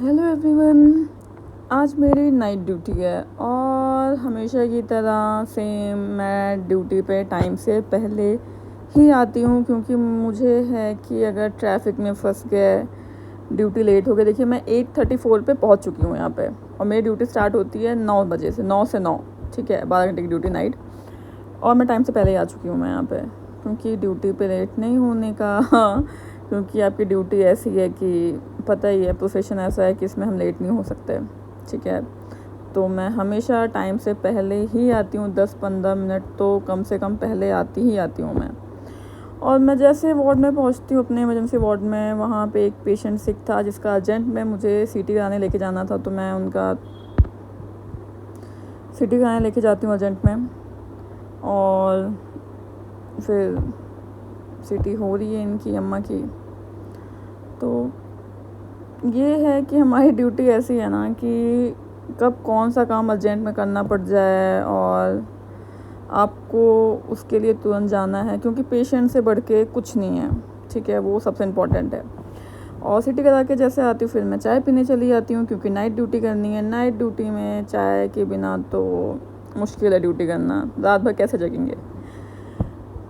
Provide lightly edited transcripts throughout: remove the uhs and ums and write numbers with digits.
Hello everyone. आज मेरी night duty है और हमेशा की तरह सेम मैं ड्यूटी पे टाइम से पहले ही आती हूँ, क्योंकि मुझे है कि अगर ट्रैफिक में फंस गए, ड्यूटी लेट हो गई। देखिए, मैं 8:34 पे पहुँच चुकी हूँ यहाँ पे और मेरी ड्यूटी स्टार्ट होती है 9 बजे से, 9 से 9। ठीक है, 12 घंटे की ड्यूटी नाइट, और मैं टाइम से पहले ही आ चुकी हूँ मैं यहाँ पे, क्योंकि ड्यूटी पे लेट नहीं होने का क्योंकि आपकी ड्यूटी ऐसी है कि पता ही है, प्रोफेशन ऐसा है कि इसमें हम लेट नहीं हो सकते। ठीक है, तो मैं हमेशा टाइम से पहले ही आती हूँ, 10-15 मिनट तो कम से कम पहले आती हूँ मैं। और मैं जैसे वार्ड में पहुँचती हूँ, अपने इमरजेंसी वार्ड में, वहाँ पे एक पेशेंट सिक था जिसका अर्जेंट में मुझे सीटी कराने लेके जाना था, तो मैं उनका सीटी कराने लेके जाती हूँ अर्जेंट में। और फिर सीटी हो रही है इनकी अम्मा की। तो ये है कि हमारी ड्यूटी ऐसी है ना कि कब कौन सा काम अर्जेंट में करना पड़ जाए और आपको उसके लिए तुरंत जाना है, क्योंकि पेशेंट से बढ़ के कुछ नहीं है। ठीक है, वो सबसे इम्पोर्टेंट है। और सीटी करा के जैसे आती हूँ, फिर मैं चाय पीने चली जाती हूँ, क्योंकि नाइट ड्यूटी करनी है। नाइट ड्यूटी में चाय के बिना तो मुश्किल है ड्यूटी करना, रात भर कैसे जगेंगे।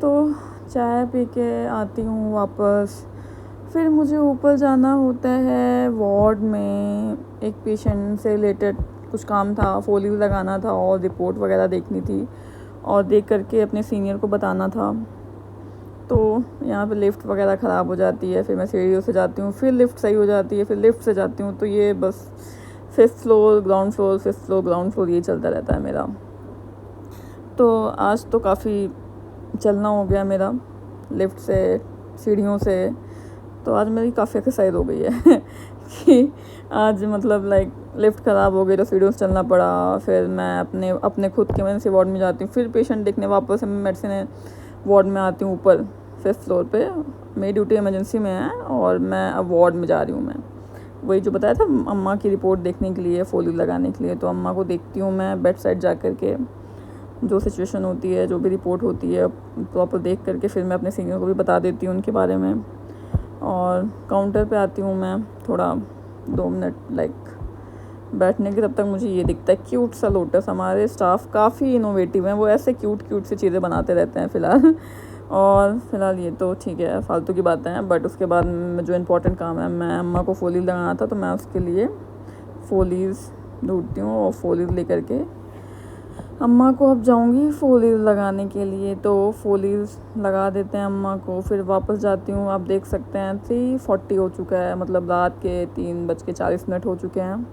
तो चाय पी के आती हूँ वापस। फिर मुझे ऊपर जाना होता है वार्ड में, एक पेशेंट से रिलेटेड कुछ काम था, फोलियो लगाना था और रिपोर्ट वगैरह देखनी थी, और देख करके अपने सीनियर को बताना था। तो यहाँ पे लिफ्ट वगैरह ख़राब हो जाती है, फिर मैं सीढ़ियों से जाती हूँ, फिर लिफ्ट सही हो जाती है, फिर लिफ्ट से जाती हूँ। तो ये बस 5th floor ground floor, 5th floor ground floor, ये चलता रहता है मेरा। तो आज तो काफ़ी चलना हो गया मेरा, लिफ्ट से, सीढ़ियों से। तो आज मेरी काफ़ी एक्सरसाइज हो गई है कि आज मतलब लाइक लिफ्ट ख़राब हो गई तो सीढ़ियों से चलना पड़ा। फिर मैं अपने खुद के इमरजेंसी वार्ड में जाती हूँ, फिर पेशेंट देखने वापस मेडिसिन वार्ड में आती हूँ ऊपर 5th फ्लोर पे। मेरी ड्यूटी इमरजेंसी में है और मैं अब वार्ड में जा रही हूँ। मैं वही जो बताया था, अम्मा की रिपोर्ट देखने के लिए, फोलियो लगाने के लिए। तो अम्मा को देखती हूँ मैं बेड साइड जा कर के, जो सिचुएशन होती है, जो भी रिपोर्ट होती है, प्रॉपर देख करके फिर मैं अपने सीनियर को भी बता देती हूँ उनके बारे में। और काउंटर पे आती हूँ मैं, थोड़ा 2 मिनट लाइक बैठने के, तब तक मुझे ये दिखता है क्यूट सा लोटस। हमारे स्टाफ काफ़ी इनोवेटिव हैं, वो ऐसे क्यूट सी चीज़ें बनाते रहते हैं फ़िलहाल और फ़िलहाल ये तो ठीक है, फालतू की बातें हैं। बट उसके बाद में जो इम्पोर्टेंट काम है, मैं अम्मा को फोलीज लगाना था, तो मैं उसके लिए फोलीज ढूंढती हूँ और फोलीज लेकर के अम्मा को अब जाऊंगी फोलीज लगाने के लिए। तो फोलीज लगा देते हैं अम्मा को, फिर वापस जाती हूँ। आप देख सकते हैं 3:40 हो चुका है, मतलब रात के 3:40 हो चुके हैं।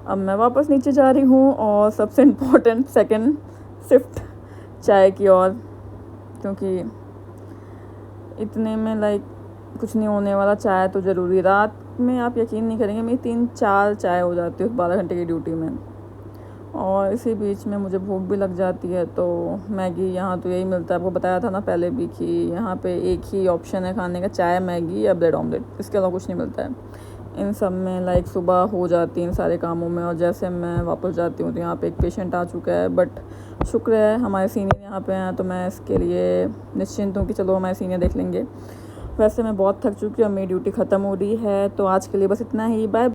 अब मैं वापस नीचे जा रही हूँ और सबसे इम्पोर्टेंट सेकंड शिफ्ट चाय की ओर, क्योंकि इतने में लाइक कुछ नहीं होने वाला, चाय तो ज़रूरी। रात में आप यकीन नहीं करेंगे, मेरी 3-4 चाय हो जाती है उस 12 घंटे की ड्यूटी में। और इसी बीच में मुझे भूख भी लग जाती है, तो मैगी, यहाँ तो यही मिलता है, आपको बताया था ना पहले भी कि यहाँ पे एक ही ऑप्शन है खाने का, चाय, मैगी या ब्रेड ऑमलेट, इसके अलावा कुछ नहीं मिलता है। इन सब में लाइक सुबह हो जाती है इन सारे कामों में। और जैसे मैं वापस जाती हूँ तो यहाँ पे एक पेशेंट आ चुका है, बट शुक्र है हमारे सीनियर यहाँ पे हैं, तो मैं इसके लिए निश्चिंत हूँ कि चलो हमारे सीनियर देख लेंगे। वैसे मैं बहुत थक चुकी हूँ, मेरी ड्यूटी ख़त्म हो रही है, तो आज के लिए बस इतना ही। बाय।